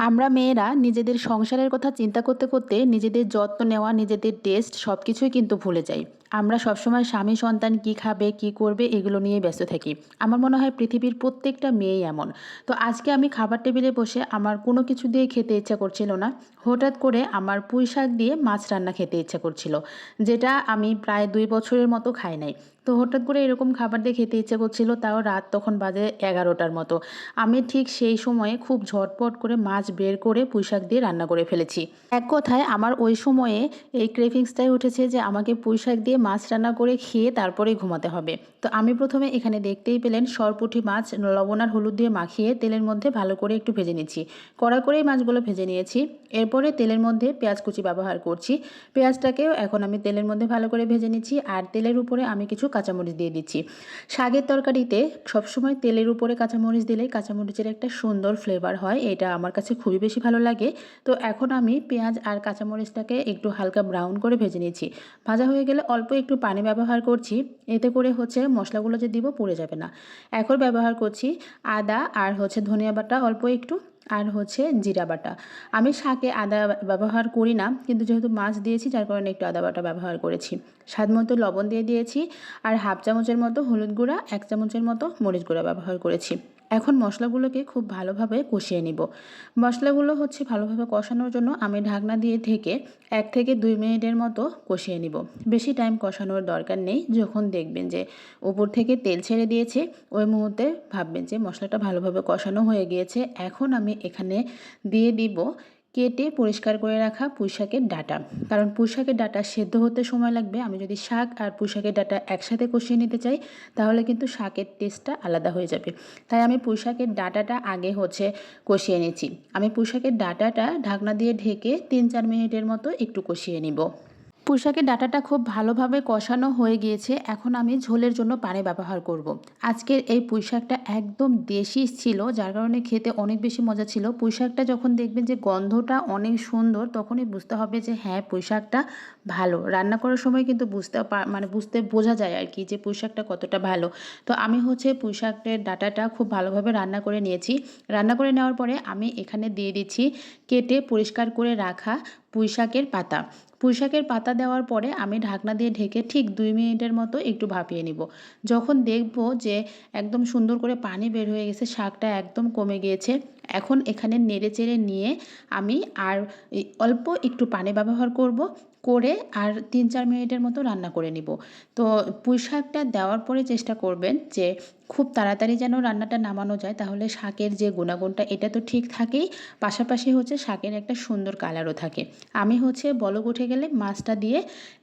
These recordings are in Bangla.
আমরা মেয়েরা নিজেদের সংসারের কথা চিন্তা করতে করতে নিজেদের যত্ন নেওয়া, নিজেদের টেস্ট সব কিছুই কিন্তু ভুলে যাই। আমরা সবসময় স্বামী সন্তান কী খাবে, কী করবে এগুলো নিয়ে ব্যস্ত থাকি। আমার মনে হয় পৃথিবীর প্রত্যেকটা মেয়েই এমন। তো আজকে আমি খাবার টেবিলে বসে আমার কোনো কিছু দিয়ে খেতে ইচ্ছা করছিল না। হঠাৎ করে আমার পুঁই শাক দিয়ে মাছ রান্না খেতে ইচ্ছা করছিল, যেটা আমি প্রায় ২ বছরের মতো খাই নাই। তো হঠাৎ করে এরকম খাবার দিয়ে খেতে ইচ্ছে করছিল, তাও রাত তখন বাজে ১১টার মতো। আমি ঠিক সেই সময়ে খুব ঝটপট করে মাছ বের করে পুঁইশাক দিয়ে রান্না করে ফেলেছি। এক কথায় আমার ওই সময়ে এই ক্রেভিংসটাই উঠেছে যে আমাকে পুঁইশাক দিয়ে মাছ রান্না করে খেয়ে তারপরেই ঘুমাতে হবে। তো আমি প্রথমে এখানে দেখতেই পেলেন সরপুঁটি মাছ লবণ আর হলুদ দিয়ে মাখিয়ে তেলের মধ্যে ভালো করে একটু ভেজে নিচ্ছি। কড়া করেই মাছগুলো ভেজে নিয়েছি। এরপরে তেলের মধ্যে পেঁয়াজ কুচি ব্যবহার করছি। পেঁয়াজটাকেও এখন আমি তেলের মধ্যে ভালো করে ভেজে নিচ্ছি, আর তেলের উপরে আমি কিছু কাঁচামরিচ দিয়ে দিচ্ছি। শাকের তরকারিতে সবসময় তেলের উপরে কাঁচামরিচ দিলেই কাঁচামরিচের একটা সুন্দর ফ্লেভার হয়, এটা আমার কাছে খুবই বেশি ভালো লাগে। তো এখন আমি পেঁয়াজ আর কাঁচামরিচটাকে একটু হালকা ব্রাউন করে ভেজে নিয়েছি। ভাজা হয়ে গেলে অল্প একটু পানি ব্যবহার করছি, এতে করে মশলাগুলো যে দিব পুড়ে যাবে না। এখন ব্যবহার করছি আদা আর ধনিয়া বাটা অল্প একটু, আর জিরা বাটা। আমি শাকে আদা ব্যবহার করি না, কিন্তু যেহেতু মাছ দিয়েছি যার কারণে একটু আদা বাটা ব্যবহার করেছি। স্বাদ মতো লবণ দিয়ে দিয়েছি, আর হাফ চামচের মতো হলুদ গুঁড়া, ১ চামচের মতো মরিচ গুঁড়া ব্যবহার করেছি। এখন মশলাগুলোকে খুব ভালোভাবে কষিয়ে নিব। মশলাগুলো ভালোভাবে কষানোর জন্য আমি ঢাকনা দিয়ে ঢেকে ১ থেকে ২ মিনিটের মতো কষিয়ে নিব। বেশি টাইম কষানোর দরকার নেই। যখন দেখবেন যে উপর থেকে তেল ছেড়ে দিয়েছে, ওই মুহূর্তে ভাববেন যে মশলাটা ভালোভাবে কষানো হয়ে গিয়েছে। এখন আমি এখানে দিয়ে দিব কেটে পরিষ্কার করে রাখা পুঁইশাকের ডাঁটা। কারণ পুঁইশাকের ডাঁটা সেদ্ধ হতে সময় লাগবে। আমি যদি শাক আর পুঁইশাকের ডাঁটা একসাথে কষিয়ে নিতে চাই, তাহলে কিন্তু শাকের টেস্টটা আলাদা হয়ে যাবে। তাই আমি পুঁইশাকের ডাঁটাটা আগে কষিয়ে নিচ্ছি। আমি পুঁইশাকের ডাঁটাটা ঢাকনা দিয়ে ঢেকে ৩-৪ মিনিটের মতো একটু কষিয়ে নিব। পুঁইশাকের ডাঁটাটা খুব ভালোভাবে কষানো হয়ে গিয়েছে। এখন আমি ঝোলের জন্য পানি ব্যবহার করব। আজকের এই পুঁইশাকটা একদম দেশি ছিল, যার কারণে খেতে অনেক বেশি মজা ছিল। পুঁইশাকটা যখন দেখবেন যে গন্ধটা অনেক সুন্দর, তখনই বুঝতে হবে যে হ্যাঁ, পুঁইশাকটা ভালো। রান্না করার সময় কিন্তু বোঝা যায় আর কি যে পুঁইশাকটা কতটা ভালো। তো আমি পুঁইশাকের ডাঁটাটা খুব ভালোভাবে রান্না করে নিয়েছি। রান্না করে নেওয়ার পরে আমি এখানে দিয়ে দিচ্ছি কেটে পরিষ্কার করে রাখা পুঁইশাকের পাতা। পুঁইশাকের পাতা দেওয়ার পরে আমি ঢাকনা দিয়ে ঢেকে ঠিক ২ মিনিটের মতো একটু ভাপিয়ে নিব। যখন দেখব যে একদম সুন্দর করে পানি বের হয়ে গেছে, শাকটা একদম কমে গিয়েছে, এখন এখানে নেড়েচেড়ে নিয়ে আমি আর অল্প একটু পানি ব্যবহার করব, করে আর ৩-৪ মিনিটের মতো রান্না করে নিব। তো পুঁইশাকটা দেওয়ার পরে চেষ্টা করবেন যে খুব তাড়াতাড়ি যেন রান্নাটা নামানো যায়, তাহলে শাকের যে গুণাগুণটা এটা তো ঠিক থাকেই, পাশাপাশি শাকের একটা সুন্দর কালারও থাকে। আমি বলক উঠে গেলে মাছটা দিয়ে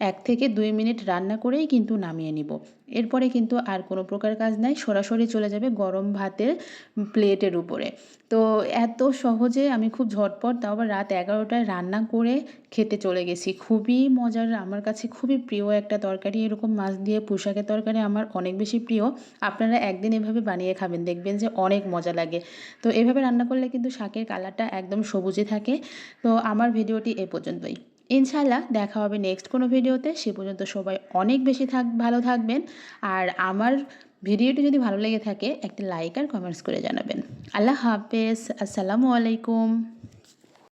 ১ থেকে ২ মিনিট রান্না করেই কিন্তু নামিয়ে নিব। এরপরে কিন্তু আর কোনো প্রকার কাজ নাই, সরাসরি চলে যাবে গরম ভাতের প্লেটের উপরে। তো এত সহজে আমি খুব ঝটপট, তাও আবার রাত ১১টায় রান্না করে খেতে চলে গেছি। খুবই মজার, আমার কাছে খুবই প্রিয় একটা তরকারি। এরকম মাছ দিয়ে পুঁইশাকের তরকারি আমার অনেক বেশি প্রিয়। আপনারা একদিন এভাবে বানিয়ে খাবেন, দেখবেন যে অনেক মজা লাগে। তো এভাবে রান্না করলে কিন্তু শাকের কালারটা একদম সবুজে থাকে। তো আমার ভিডিওটি এ পর্যন্তই। ইনশাআল্লাহ দেখা হবে নেক্সট কোনো ভিডিওতে। সে পর্যন্ত সবাই অনেক বেশি ভালো থাকবেন। আর আমার ভিডিওটি যদি ভালো লেগে থাকে, একটা লাইক আর কমেন্টস করে জানাবেন। আল্লাহ হাফেজ। আসসালামু আলাইকুম।